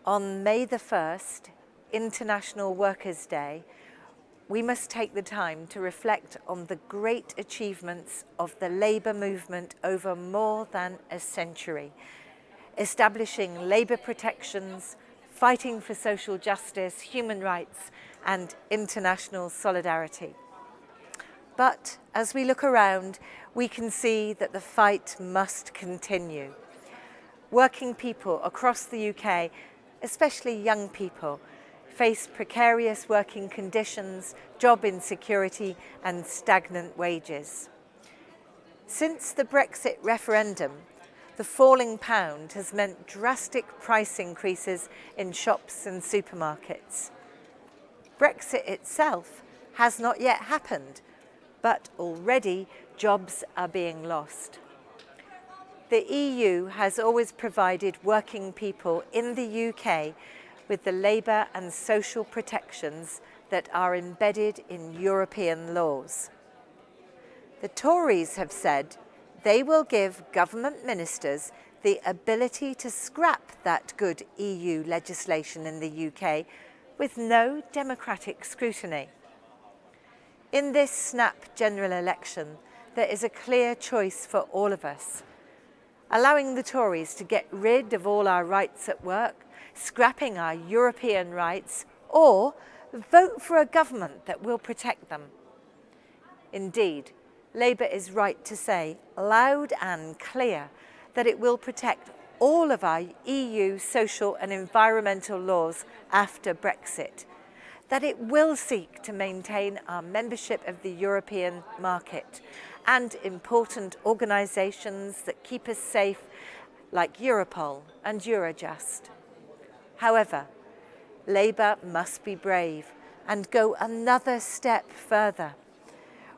On May the 1st, International Workers' Day, we must take the time to reflect on the great achievements of the labour movement over more than a century, establishing labour protections, fighting for social justice, human rights and international solidarity. But as we look around, we can see that the fight must continue. Working people across the UK, especially young people, face precarious working conditions, job insecurity and stagnant wages. Since the Brexit referendum, the falling pound has meant drastic price increases in shops and supermarkets. Brexit itself has not yet happened, but already jobs are being lost. The EU has always provided working people in the UK with the labour and social protections that are embedded in European laws. The Tories have said they will give government ministers the ability to scrap that good EU legislation in the UK with no democratic scrutiny. In this snap general election, there is a clear choice for all of us. Allowing the Tories to get rid of all our rights at work, scrapping our European rights, or vote for a government that will protect them. Indeed, Labour is right to say loud and clear that it will protect all of our EU social and environmental laws after Brexit, that it will seek to maintain our membership of the European market and important organisations that keep us safe like Europol and Eurojust. However, Labour must be brave and go another step further.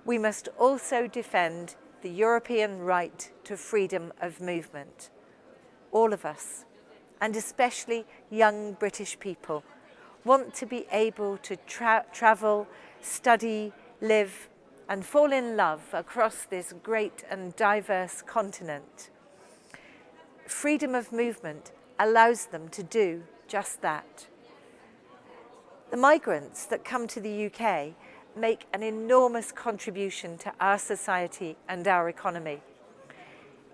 We must also defend the European right to freedom of movement. All of us, and especially young British people, want to be able to travel, study, live and fall in love across this great and diverse continent. Freedom of movement allows them to do just that. The migrants that come to the UK make an enormous contribution to our society and our economy.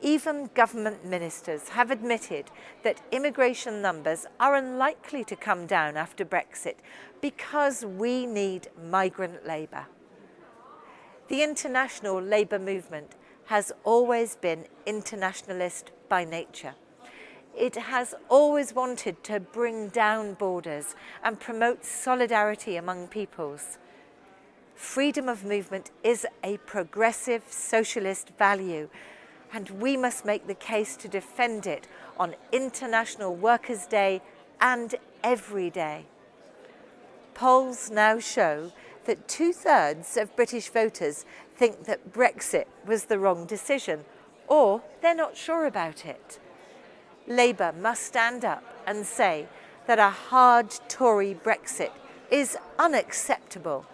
Even government ministers have admitted that immigration numbers are unlikely to come down after Brexit because we need migrant labour. The international labour movement has always been internationalist by nature. It has always wanted to bring down borders and promote solidarity among peoples. Freedom of movement is a progressive socialist value, and we must make the case to defend it on International Workers' Day and every day. Polls now show that 2/3 of British voters think that Brexit was the wrong decision, or they're not sure about it. Labour must stand up and say that a hard Tory Brexit is unacceptable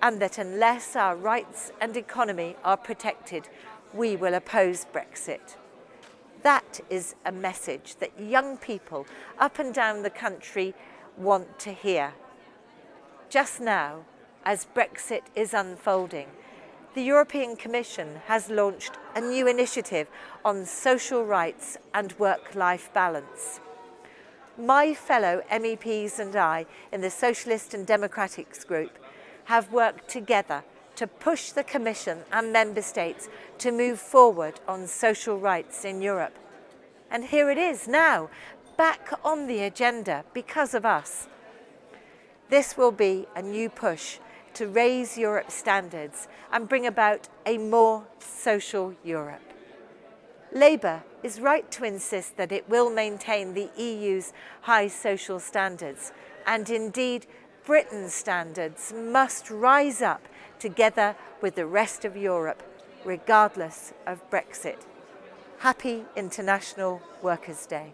and that unless our rights and economy are protected, we will oppose Brexit. That is a message that young people up and down the country want to hear. Just now, as Brexit is unfolding, the European Commission has launched a new initiative on social rights and work-life balance. My fellow MEPs and I in the Socialist and Democrats group have worked together to push the Commission and Member States to move forward on social rights in Europe. And here it is now, back on the agenda because of us. This will be a new push to raise Europe's standards and bring about a more social Europe. Labour is right to insist that it will maintain the EU's high social standards, and indeed Britain's standards must rise up together with the rest of Europe, regardless of Brexit. Happy International Workers' Day.